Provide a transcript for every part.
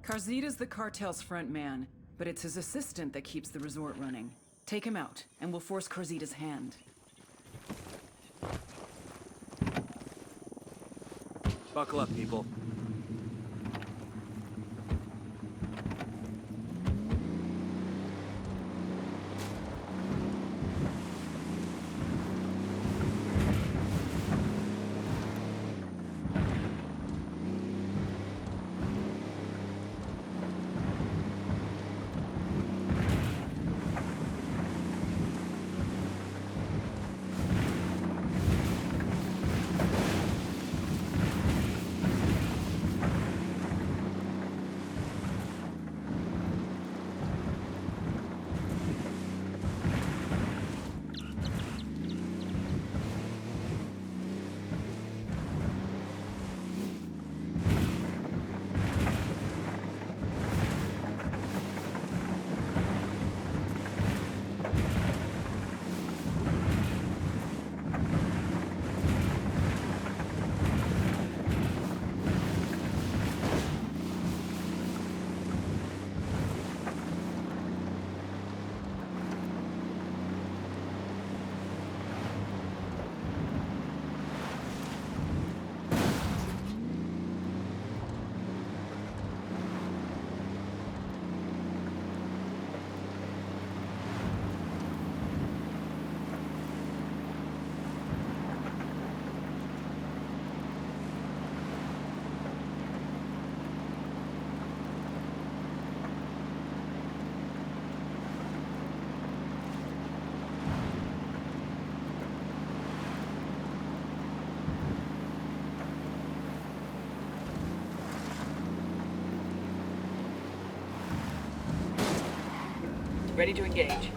Carzita's the cartel's front man, but it's his assistant that keeps the resort running. Take him out, and we'll force Carzita's hand. Buckle up, people. Ready to engage.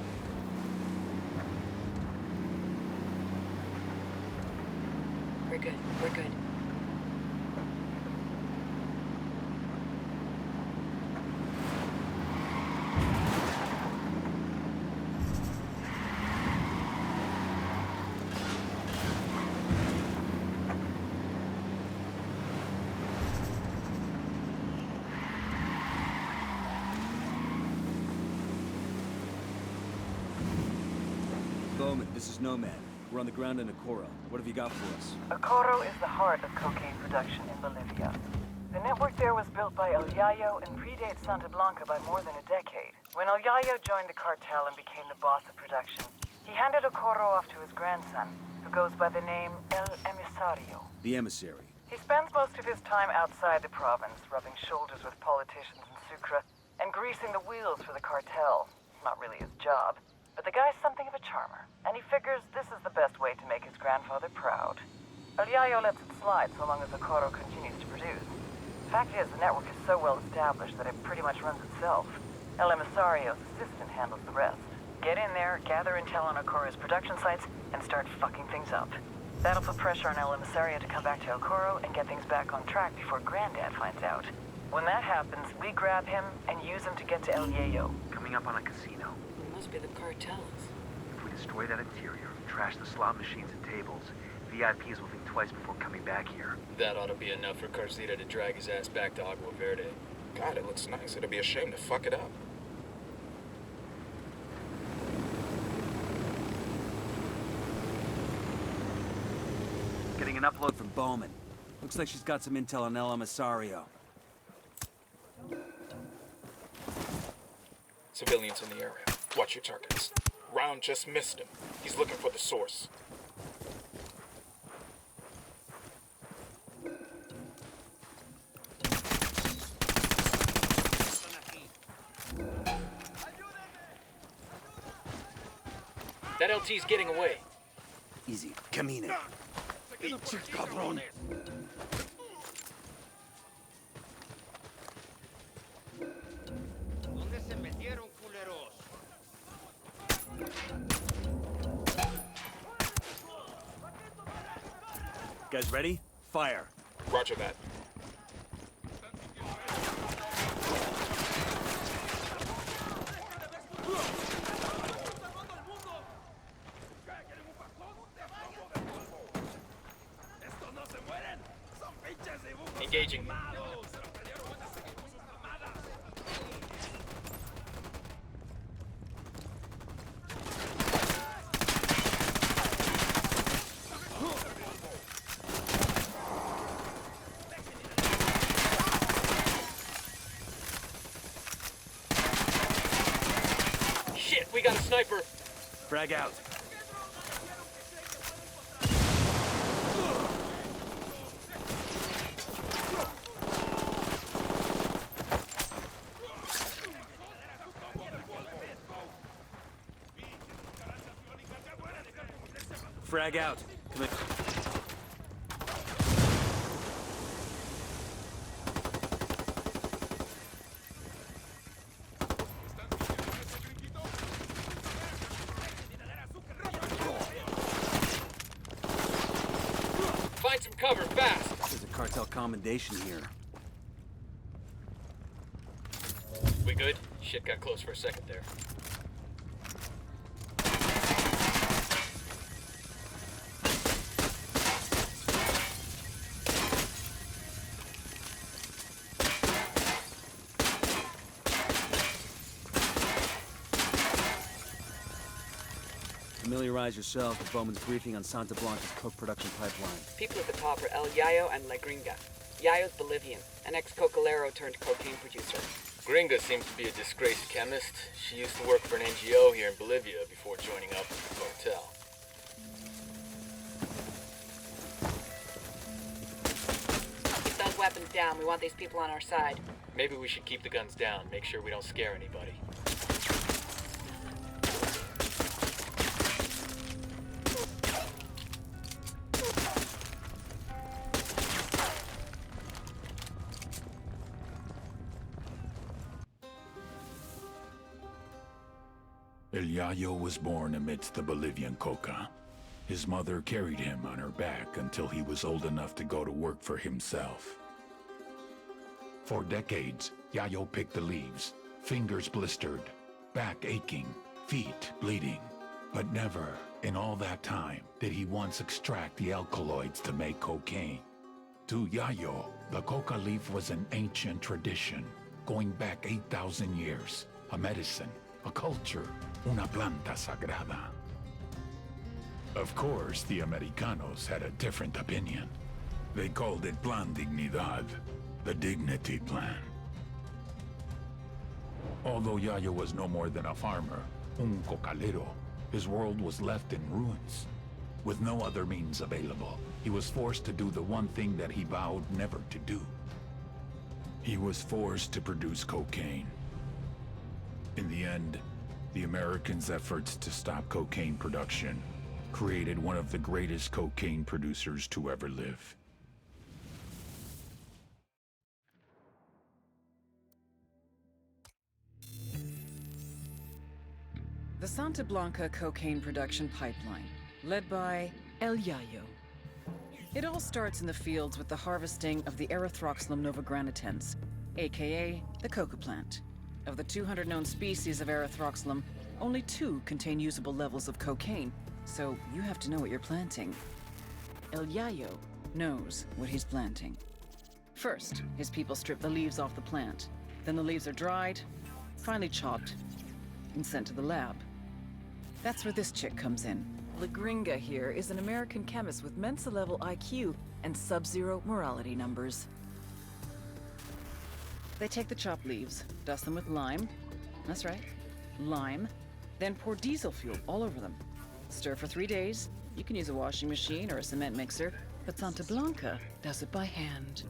We're good. We're good. Bowman, this is Nomad. We're on the ground in Okoro. What have you got for us? Okoro is the heart of cocaine production in Bolivia. The network there was built by El Yayo and predates Santa Blanca by more than a decade. When El Yayo joined the cartel and became the boss of production, he handed Okoro off to his grandson, who goes by the name El Emisario. The emissary. He spends most of his time outside the province, rubbing shoulders with politicians in Sucre and greasing the wheels for the cartel. Not really his job, but the guy's something of a charmer, and he figures this is the best way to make his grandfather proud. El Yayo lets it slide so long as Okoro continues to produce. Fact is, the network is so well established that it pretty much runs itself. El Emisario's assistant handles the rest. Get in there, gather intel on Okoro's production sites, and start fucking things up. That'll put pressure on El Emisario to come back to Okoro and get things back on track before Granddad finds out. When that happens, we grab him and use him to get to El Yayo. Coming up on a casino. It must be the cartels. If we destroy that interior, trash the slot machines and tables, VIPs will think twice before coming back here. That ought to be enough for Carzita to drag his ass back to Agua Verde. God, it looks nice. It'd be a shame to fuck it up. Getting an upload from Bowman. Looks like she's got some intel on El Emisario. Civilians in the area. Watch your targets. Round just missed him. He's looking for the source. That LT's getting away. Easy. Camine. Pinche cabrón. ¿Dónde se metieron, culeros? Guys ready? Fire. Roger that. Engaging. Frag out. Frag out. Commit. Find some cover, fast! There's a cartel commendation here. We good? Shit got close for a second there. Familiarize yourself with Bowman's briefing on Santa Blanca's coke production pipeline. People at the top are El Yayo and La Gringa. Yayo's Bolivian, an ex-cocalero turned cocaine producer. Gringa seems to be a disgraced chemist. She used to work for an NGO here in Bolivia before joining up with the cartel. Keep those weapons down. We want these people on our side. Maybe we should keep the guns down, make sure we don't scare anybody. El Yayo was born amidst the Bolivian coca. His mother carried him on her back until he was old enough to go to work for himself. For decades, Yayo picked the leaves, fingers blistered, back aching, feet bleeding. But never, in all that time, did he once extract the alkaloids to make cocaine. To Yayo, the coca leaf was an ancient tradition, going back 8,000 years, a medicine, a culture, una planta sagrada. Of course, the Americanos had a different opinion. They called it Plan Dignidad, the Dignity Plan. Although Yayo was no more than a farmer, un cocalero, his world was left in ruins. With no other means available, he was forced to do the one thing that he vowed never to do. He was forced to produce cocaine. In the end, the Americans' efforts to stop cocaine production created one of the greatest cocaine producers to ever live. The Santa Blanca cocaine production pipeline, led by El Yayo. It all starts in the fields with the harvesting of the Erythroxylum novogranitens, aka the coca plant. Of the 200 known species of Erythroxylum, only 2 contain usable levels of cocaine, so you have to know what you're planting. El Yayo knows what he's planting. First, his people strip the leaves off the plant. Then the leaves are dried, finally chopped, and sent to the lab. That's where this chick comes in. La Gringa here is an American chemist with Mensa-level IQ and sub-zero morality numbers. They take the chopped leaves, dust them with lime. That's right, lime. Then pour diesel fuel all over them. Stir for 3 days. You can use a washing machine or a cement mixer, but Santa Blanca does it by hand.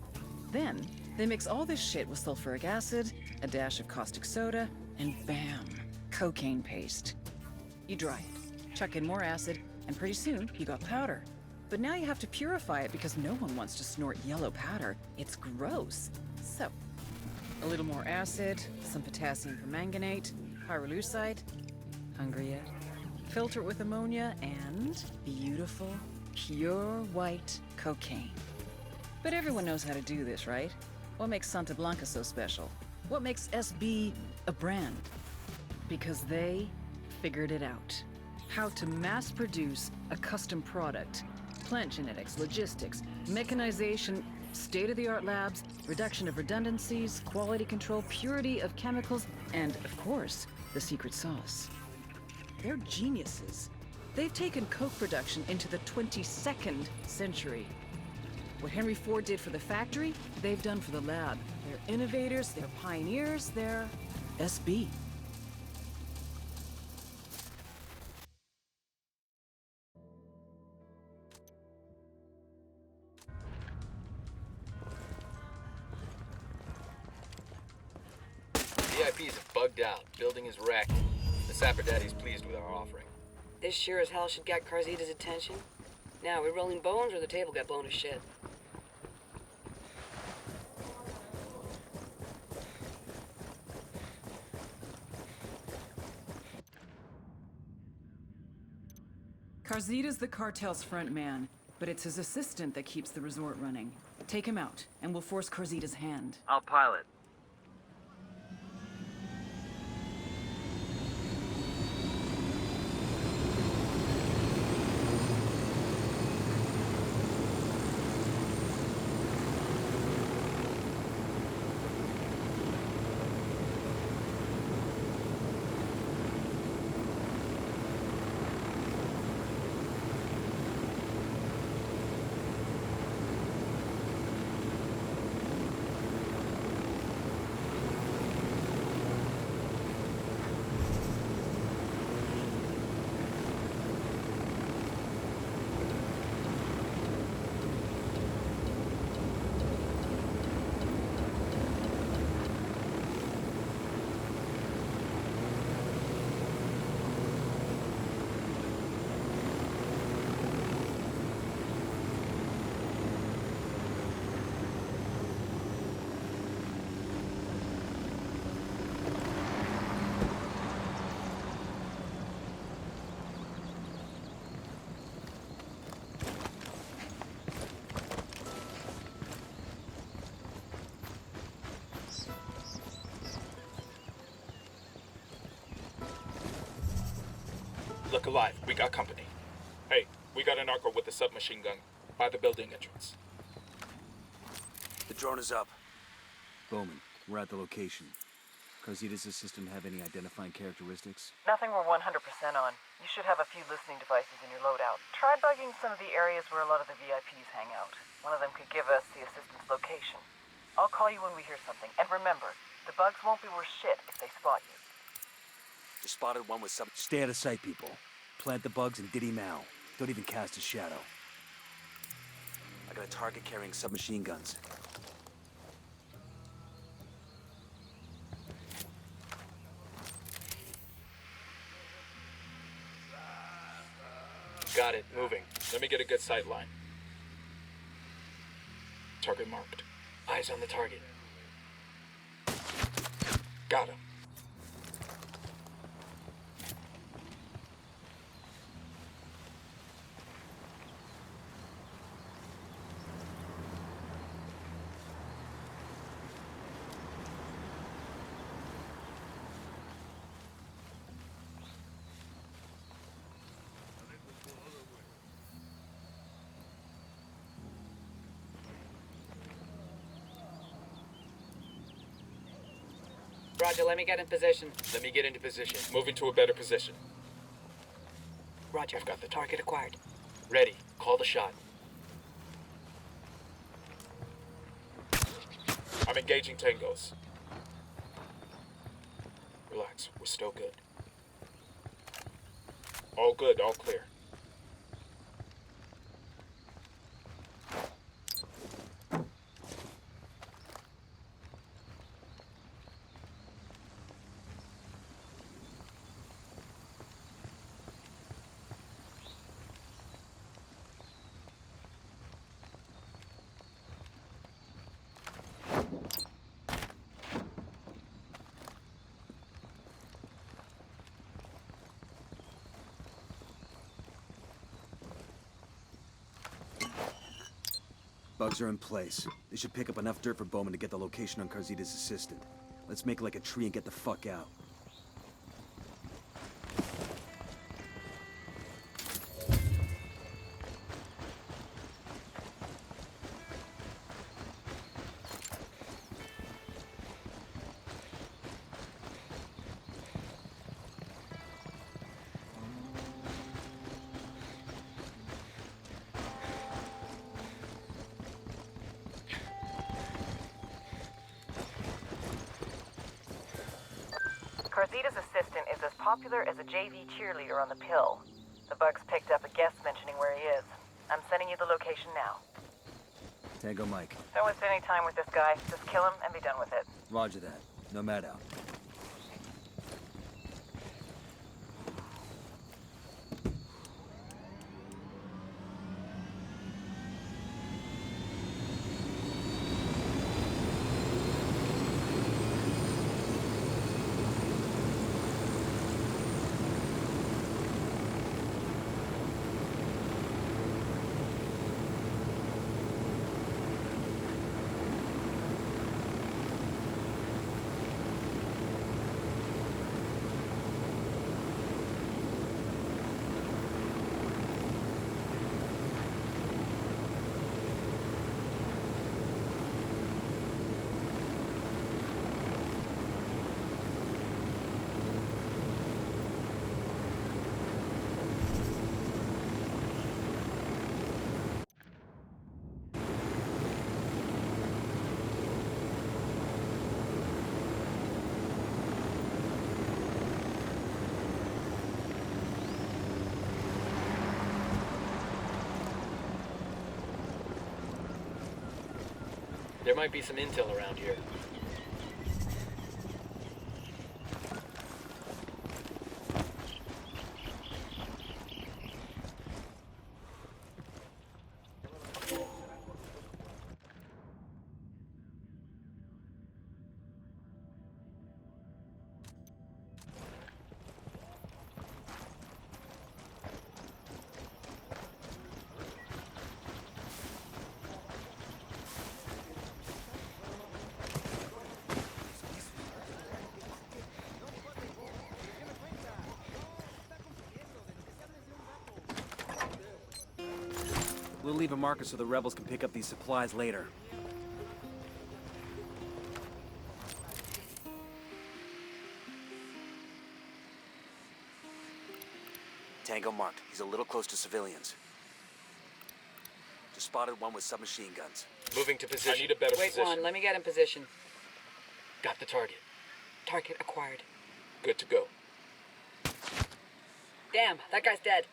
Then, they mix all this shit with sulfuric acid, a dash of caustic soda, and bam, cocaine paste. You dry it, chuck in more acid, and pretty soon you got powder. But now you have to purify it because no one wants to snort yellow powder. It's gross. So, a little more acid, some potassium permanganate, pyrolusite. Hungry yet? Filter it with ammonia and beautiful, pure white cocaine. But everyone knows how to do this, right? What makes Santa Blanca so special? What makes SB a brand? Because they figured it out. How to mass produce a custom product. Plant genetics, logistics, mechanization, state-of-the-art labs, reduction of redundancies, quality control, purity of chemicals, and, of course, the secret sauce. They're geniuses. They've taken coke production into the 22nd century. What Henry Ford did for the factory, they've done for the lab. They're innovators, they're pioneers, they're SB. VIPs have bugged out. Building is wrecked. The Sapper Daddy's pleased with our offering. This sure as hell should get Carzita's attention. Now, we rolling bones or the table got blown to shit? Carzita's the cartel's front man, but it's his assistant that keeps the resort running. Take him out, and we'll force Carzita's hand. I'll pilot. Look alive, we got company. Hey, we got a narco with a submachine gun by the building entrance. The drone is up. Bowman, we're at the location. Carzita's assistant have any identifying characteristics? Nothing we're 100% on. You should have a few listening devices in your loadout. Try bugging some of the areas where a lot of the VIPs hang out. One of them could give us the assistant's location. I'll call you when we hear something. And remember, the bugs won't be worth shit if they spot you. Just spotted one with some... Stay out of sight, people. Plant the bugs and diddy now. Don't even cast a shadow. I got a target carrying submachine guns. Got it, moving. Let me get a good sight line. Target marked. Eyes on the target. Got him. Roger, let me get in position. Let me get into position. Moving to a better position. Roger, I've got the target acquired. Ready. Call the shot. I'm engaging tangos. Relax. We're still good. All good. All clear. Bugs are in place. They should pick up enough dirt for Bowman to get the location on Carzita's assistant. Let's make like a tree and get the fuck out. Carzita's assistant is as popular as a JV cheerleader on the pill. The bugs picked up a guest mentioning where he is. I'm sending you the location now. Tango Mike. Don't waste any time with this guy. Just kill him and be done with it. Roger that. Nomad out. There might be some intel around here. We'll leave a marker so the rebels can pick up these supplies later. Tango marked. He's a little close to civilians. Just spotted one with submachine guns. Moving to I position. need a better Wait, position. Juan, let me get in position. Got the target. Target acquired. Good to go. Damn, that guy's dead.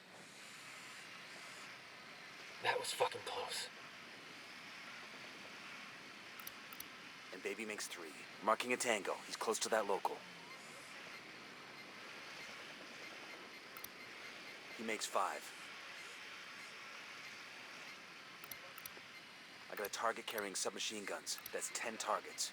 That was fucking close. And baby makes 3. Marking a Tango. He's close to that local. He makes 5. I got a target carrying submachine guns. That's 10 targets.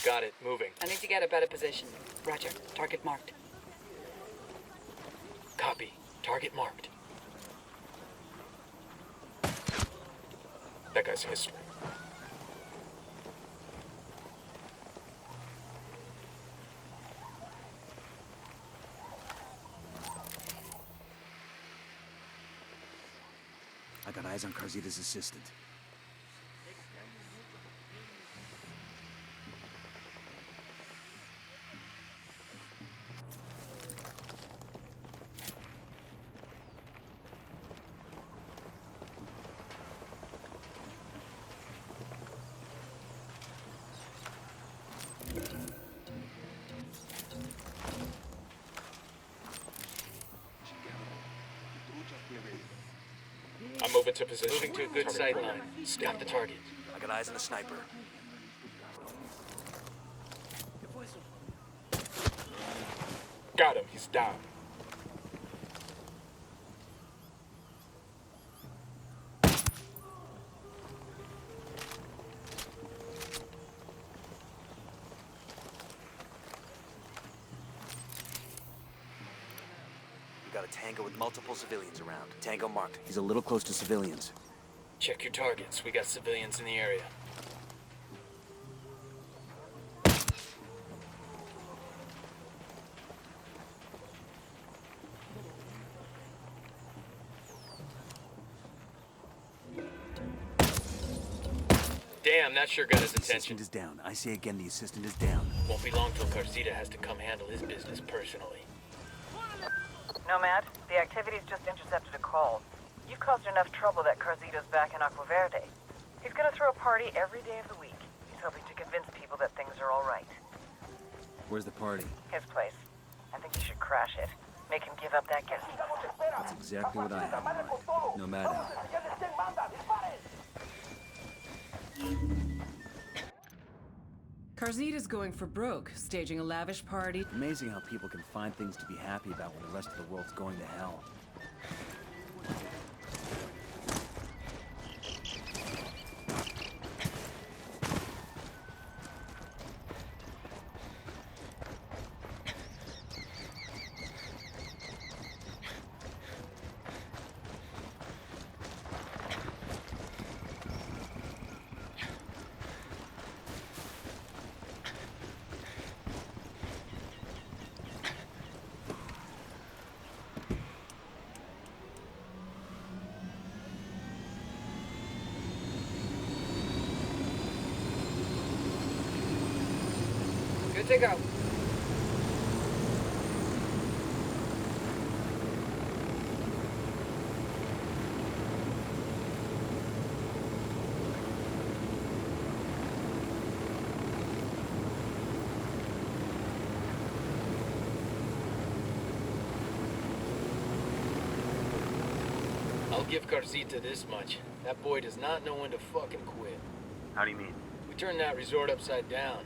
Got it. Moving. I need to get a better position. Roger. Target marked. Copy. Target marked. That guy's history. I got eyes on Carzita's assistant. I'm moving to position. Moving to a good sight line. Got the target. I got eyes on the sniper. Got him. He's down. We got a Tango with multiple civilians around. Tango marked. He's a little close to civilians. Check your targets. We got civilians in the area. Damn, that sure got his The attention. assistant is down. I say again, the assistant is down. Won't be long till Carzita has to come handle his business personally. Nomad, the activity's just intercepted a call. You've caused enough trouble that Carzito's back in Aqua Verde. He's gonna throw a party every day of the week. He's hoping to convince people that things are all right. Where's the party? His place. I think you should crash it. Make him give up that guest list. That's exactly what I have in mind. No matter. Carzita's going for broke, staging a lavish party. Amazing how people can find things to be happy about when the rest of the world's going to hell. Good to go. I'll give Carzita this much. That boy does not know when to fucking quit. How do you mean? We turned that resort upside down.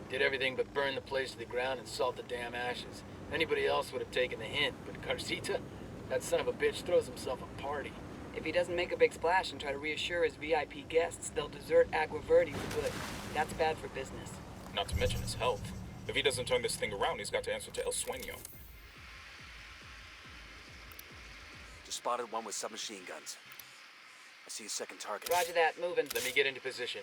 Did everything but burn the place to the ground and salt the damn ashes. Anybody else would have taken the hint, but Carzita? That son of a bitch throws himself a party. If he doesn't make a big splash and try to reassure his VIP guests, they'll desert Agua Verde for good. That's bad for business. Not to mention his health. If he doesn't turn this thing around, he's got to answer to El Sueño. Just spotted one with submachine guns. I see a second target. Roger that, moving. Let me get into position.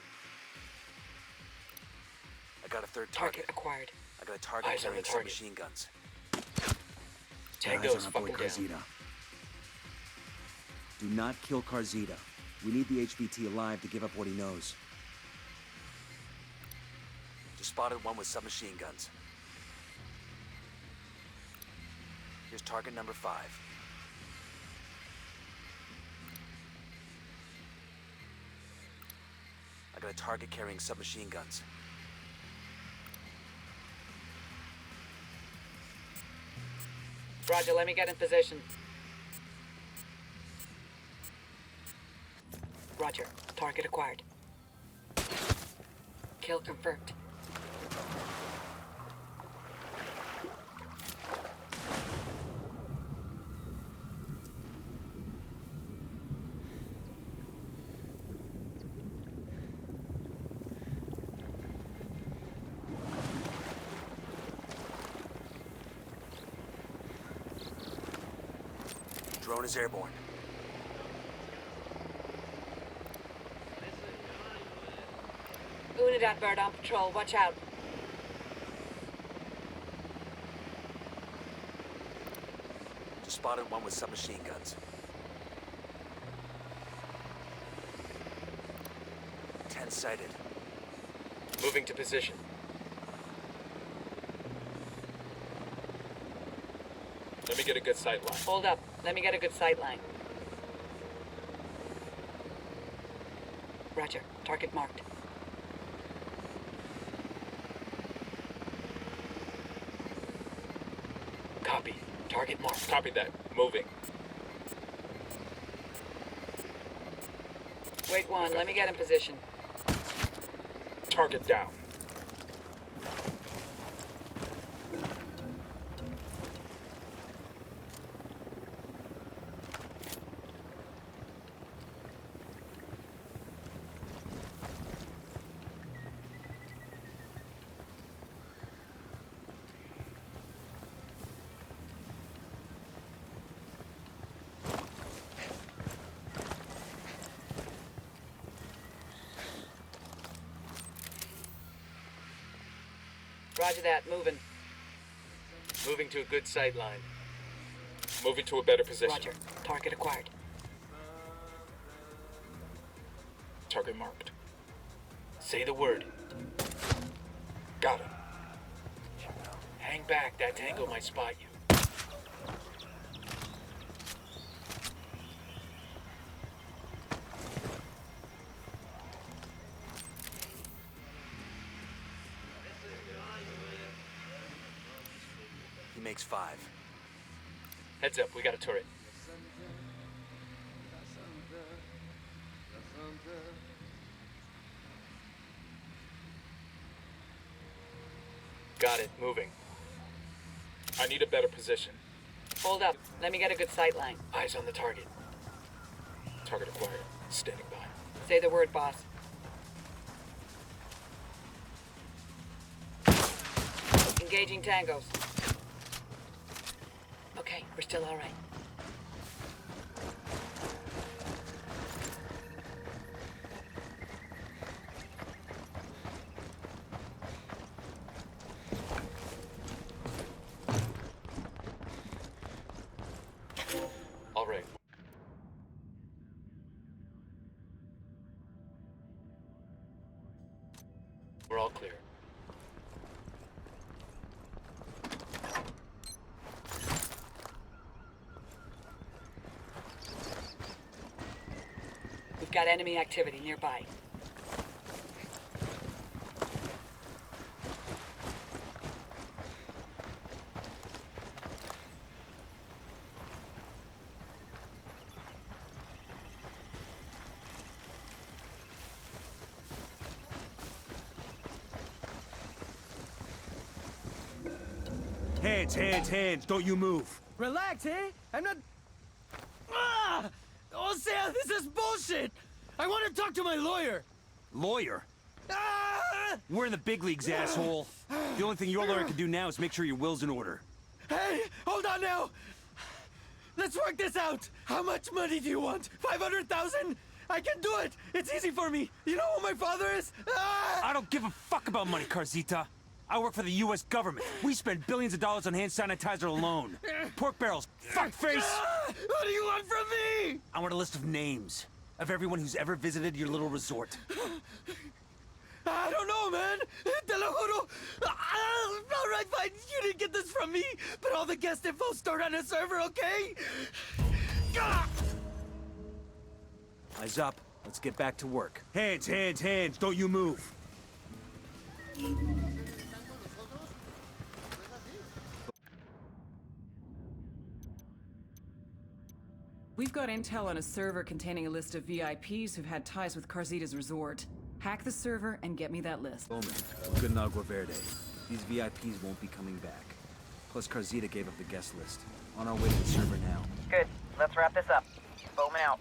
I got a third Target target. acquired. I got a target Eyes on the carrying target. submachine guns. Tango's fucking down. Carzita. Do not kill Carzita. We need the HVT alive to give up what he knows. Just spotted one with submachine guns. Here's target number 5. I got a target carrying submachine guns. Roger, let me get in position. Roger, target acquired. Kill confirmed. Drone is airborne. Unidad bird on patrol, watch out. Just spotted one with submachine guns. 10 sighted. Moving to position. Let me get a good sight line. Hold up, let me get a good sight line. Roger, target marked. Copy. Target marked. Copy that. Moving. Wait one, let me get in position. Target down. Roger that, moving. Moving to a good sight line. Moving to a better position. Roger, target acquired. Target marked. Say the word. Got him. Hang back, that tango might spot you. He makes 5. Heads up, we got a turret. Got it, moving. I need a better position. Hold up, let me get a good sight line. Eyes on the target. Target acquired. Standing by. Say the word, boss. Engaging tangos. Okay, we're still all right. All right. We're all clear. We've got enemy activity nearby. Hands, hands, hands. Don't you move. Relax, eh? I'm not... Ah! Oh, Sam, this is bullshit! I want to talk to my lawyer! Lawyer? Ah! We're in the big leagues, asshole. The only thing your lawyer can do now is make sure your will's in order. Hey, hold on now! Let's work this out! How much money do you want? 500,000? I can do it! It's easy for me! You know who my father is? Ah! I don't give a fuck about money, Carzita. I work for the U.S. government. We spend billions of dollars on hand sanitizer alone. Pork barrels, fuckface! Ah! What do you want from me? I want a list of names of everyone who's ever visited your little resort. I don't know, man! Te lo juro! Ah, all right, fine, you didn't get this from me, but all the guest info stored on a server, okay? Ah! Eyes up. Let's get back to work. Hands, hands, hands. Don't you move. We've got intel on a server containing a list of VIPs who've had ties with Carzita's resort. Hack the server and get me that list. Bowman, we're good in Agua Verde. These VIPs won't be coming back. Plus, Carzita gave up the guest list. On our way to the server now. Good. Let's wrap this up. Bowman out.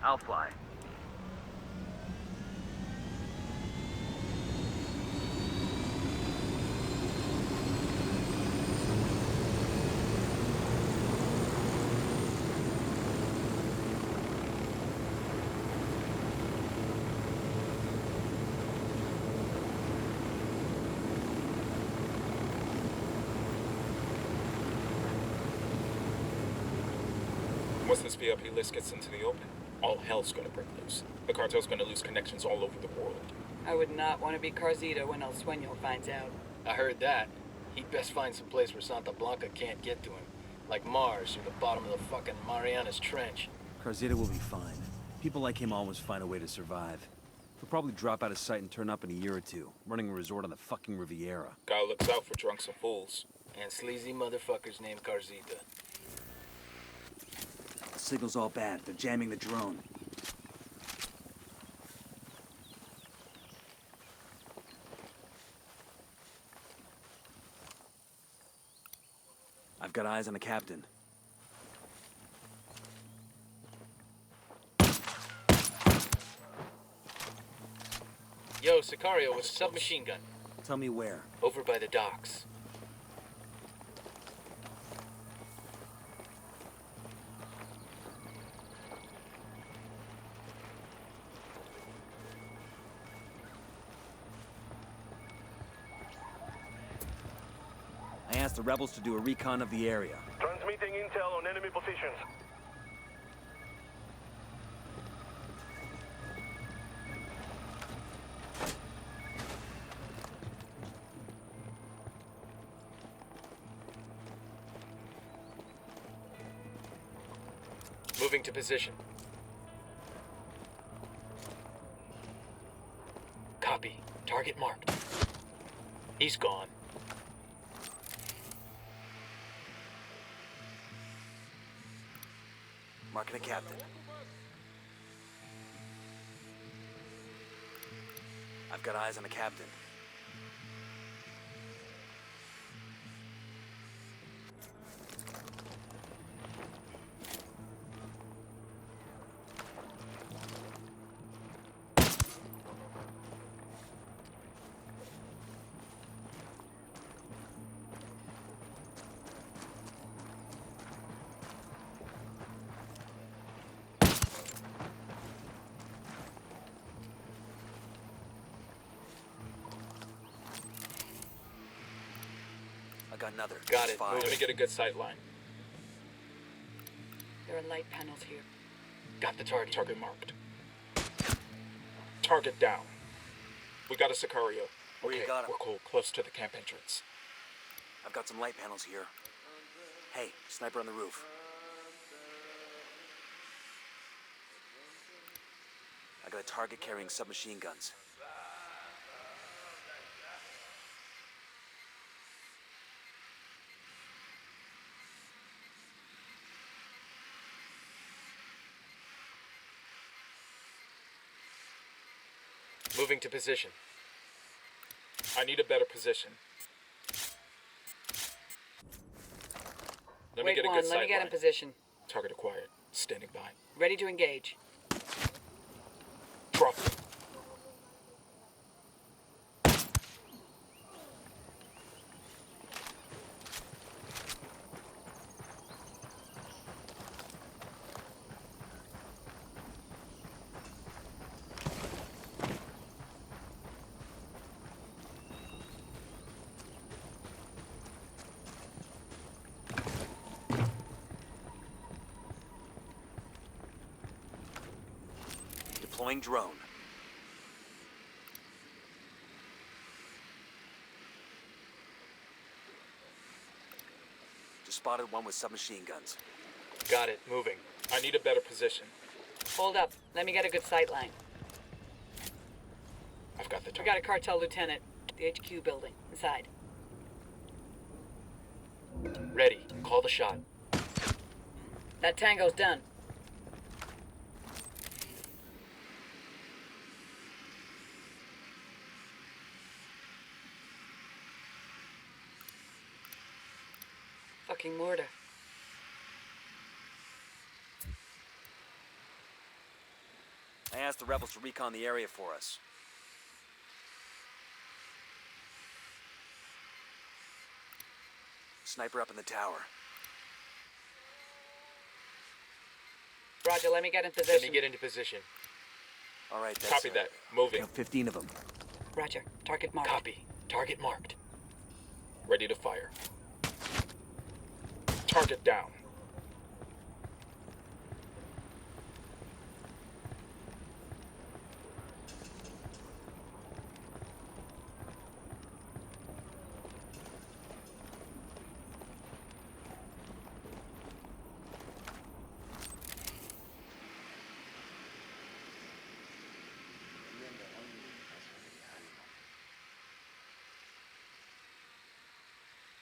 I'll fly. Once this VIP list gets into the open, all hell's gonna break loose. The cartel's gonna lose connections all over the world. I would not want to be Carzita when El Sueño finds out. I heard that. He'd best find some place where Santa Blanca can't get to him. Like Mars or the bottom of the fucking Marianas Trench. Carzita will be fine. People like him always find a way to survive. He'll probably drop out of sight and turn up in a year or two, running a resort on the fucking Riviera. Guy looks out for drunks and fools. And sleazy motherfuckers named Carzita. The signal's all bad. They're jamming the drone. I've got eyes on the captain. Yo, Sicario, with a submachine gun. Tell me where. Over by the docks. I asked the rebels to do a recon of the area. Transmitting intel on enemy positions. Moving to position. Copy. Target marked. He's gone. Marking a captain. I've got eyes on the captain. I got another. Got it. Let me get a good sight line. There are light panels here. Got the target. Target marked. Target down. We got a Sicario. Where you Okay, got him? we're cool. Close to the camp entrance. I've got some light panels here. Hey, sniper on the roof. I got a target carrying submachine guns. Moving to position. I need a better position. Let me get a good sight let me get in line. position. Target acquired. Standing by. Ready to engage. Drop. Deploying drone. Just spotted one with submachine guns. Got it. Moving. I need a better position. Hold up. Let me get a good sight line. I've got the We target. got a cartel lieutenant. The HQ building. Inside. Ready. Call the shot. That tango's done. Fucking mortar. I asked the rebels to recon the area for us. Sniper up in the tower. Roger, let me get in Let position. me get into position. All right, that's... Copy that. Moving. 15 of them. Roger. Target marked. Copy. Target marked. Ready to fire. Target down.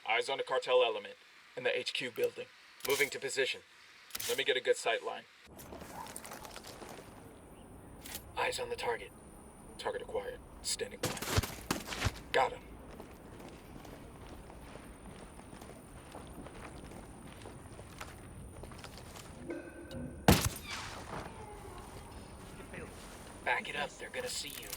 Eyes on the cartel element in the HQ building. Moving to position. Let me get a good sight line. Eyes on the target. Target acquired. Standing by. Got him. Back it up. They're gonna see you.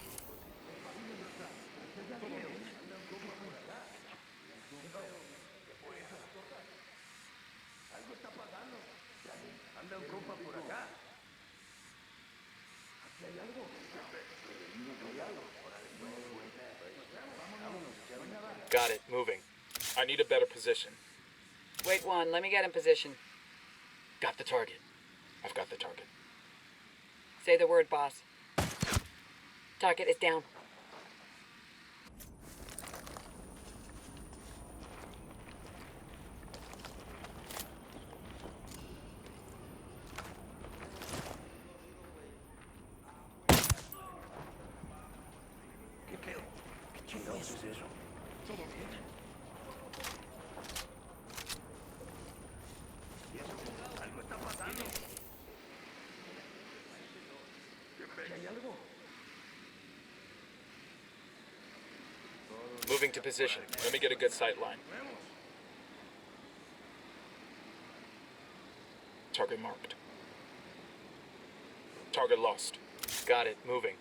Got it. Moving. I need a better position. Wait one. Let me get in position. Got the target. I've got the target. Say the word, boss. Target is down. Moving to position. Let me get a good sight line. Target marked. Target lost. Got it. Moving.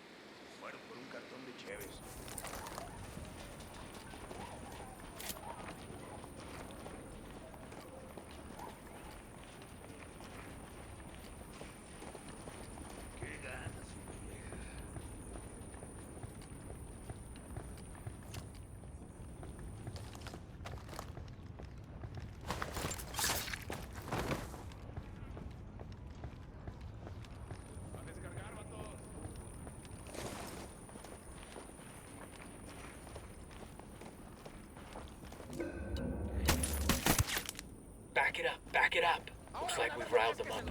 Back it up. Looks like we've riled them up.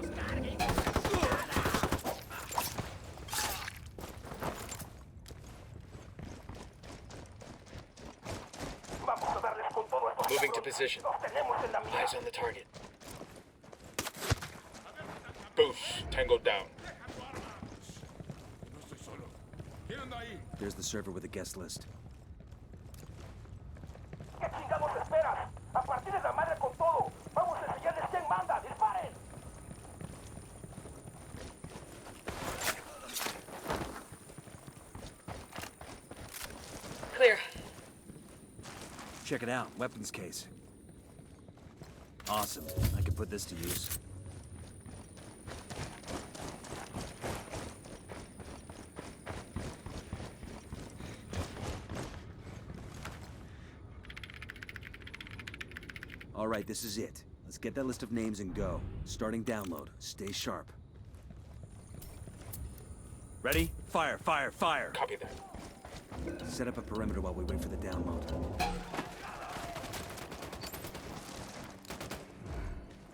Moving to position. Eyes on the target. Boosh, tango down. There's the server with a guest list. Clear. Check it out, weapons case. Awesome, I can put this to use. All right, this is it. Let's get that list of names and go. Starting download. Stay sharp. Ready? Fire, fire, fire! Copy that. Set up a perimeter while we wait for the download.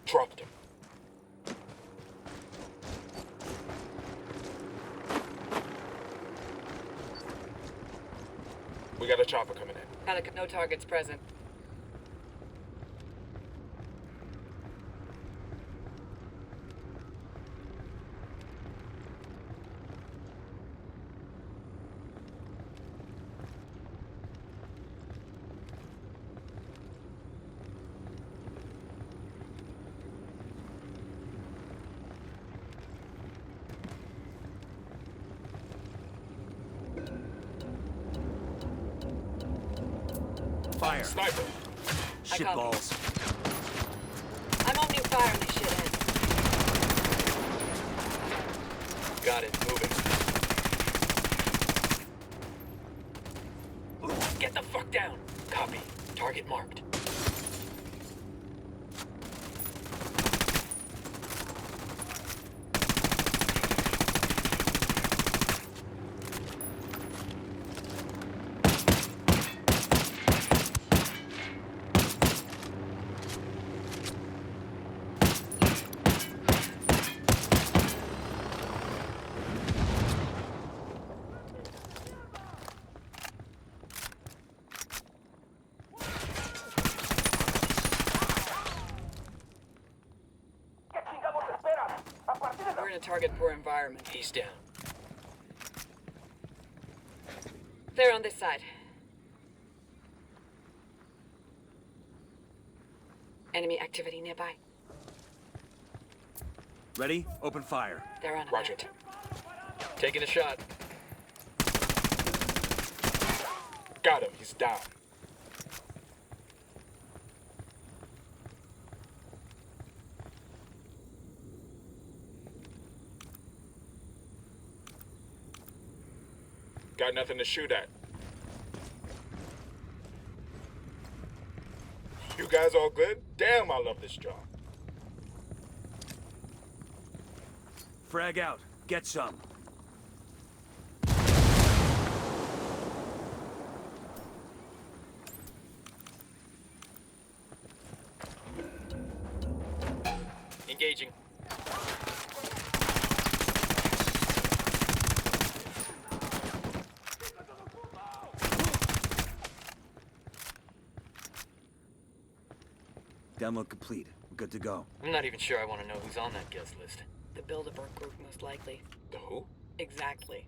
Dropped him. We got a chopper coming in. No targets present. Fire! Sniper. Shit copy. balls. I'm opening fire on these shitheads. Got it. Moving. Get the fuck down. Copy. Target marked. We're in a target-poor environment. He's down. They're on this side. Enemy activity nearby. Ready? Open fire. They're on Roger. alert. Taking a shot. Got him. He's down. Got nothing to shoot at. You guys all good? Damn, I love this job. Frag out. Get some. Engaging. Download complete. We're good to go. I'm not even sure I want to know who's on that guest list. The Bilderberg group, most likely. The who? Exactly.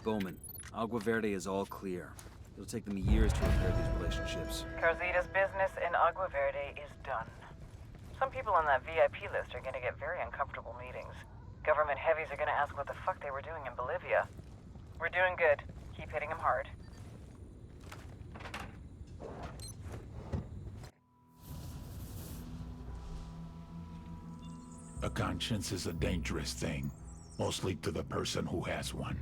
Bowman, Agua Verde is all clear. It'll take them years to repair these relationships. Carzita's business in Agua Verde is done. Some people on that VIP list are gonna get very uncomfortable meetings. Government heavies are gonna ask what the fuck they were doing in Bolivia. We're doing good. Keep hitting them hard. A conscience is a dangerous thing, mostly to the person who has one.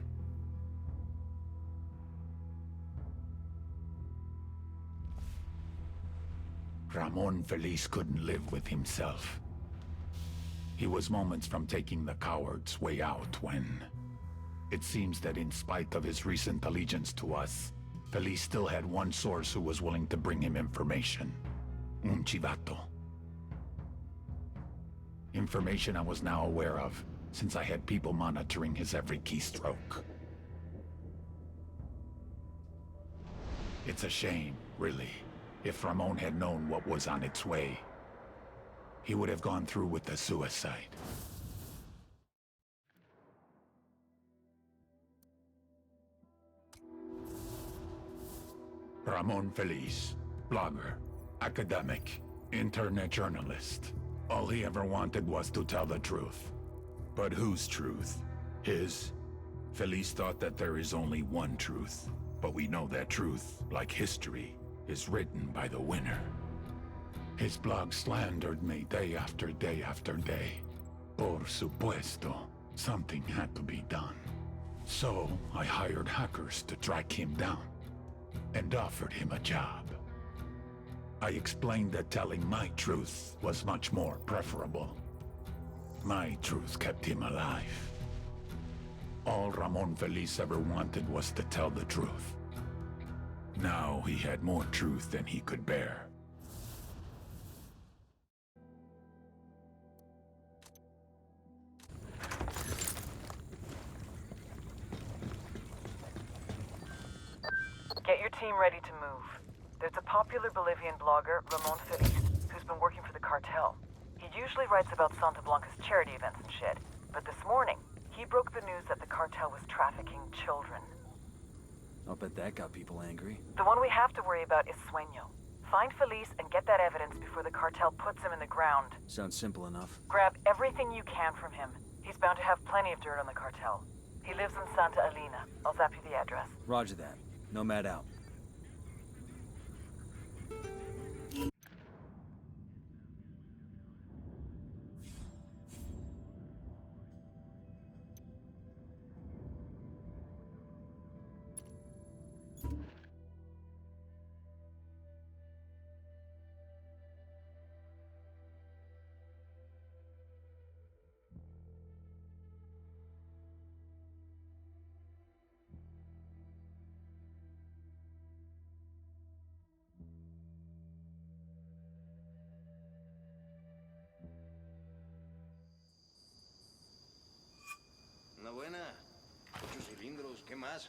Ramon Feliz couldn't live with himself. He was moments from taking the coward's way out when... It seems that in spite of his recent allegiance to us, Feliz still had one source who was willing to bring him information. Un chivato. Information I was now aware of, since I had people monitoring his every keystroke. It's a shame, really. If Ramon had known what was on its way, he would have gone through with the suicide. Ramon Feliz, blogger, academic, internet journalist. All he ever wanted was to tell the truth. But whose truth? His? Feliz thought that there is only one truth. But we know that truth, like history, is written by the winner. His blog slandered me day after day after day. Por supuesto, something had to be done. So I hired hackers to track him down and offered him a job. I explained that telling my truth was much more preferable. My truth kept him alive. All Ramon Feliz ever wanted was to tell the truth. Now he had more truth than he could bear. Get your team ready to move. There's a popular Bolivian blogger, Ramon Feliz, who's been working for the cartel. He usually writes about Santa Blanca's charity events and shit, but this morning, he broke the news that the cartel was trafficking children. I'll bet that got people angry. The one we have to worry about is Sueño. Find Feliz and get that evidence before the cartel puts him in the ground. Sounds simple enough. Grab everything you can from him. He's bound to have plenty of dirt on the cartel. He lives in Santa Elena. I'll zap you the address. Roger that. Nomad out. Una buena. 8 cilindros, ¿qué más?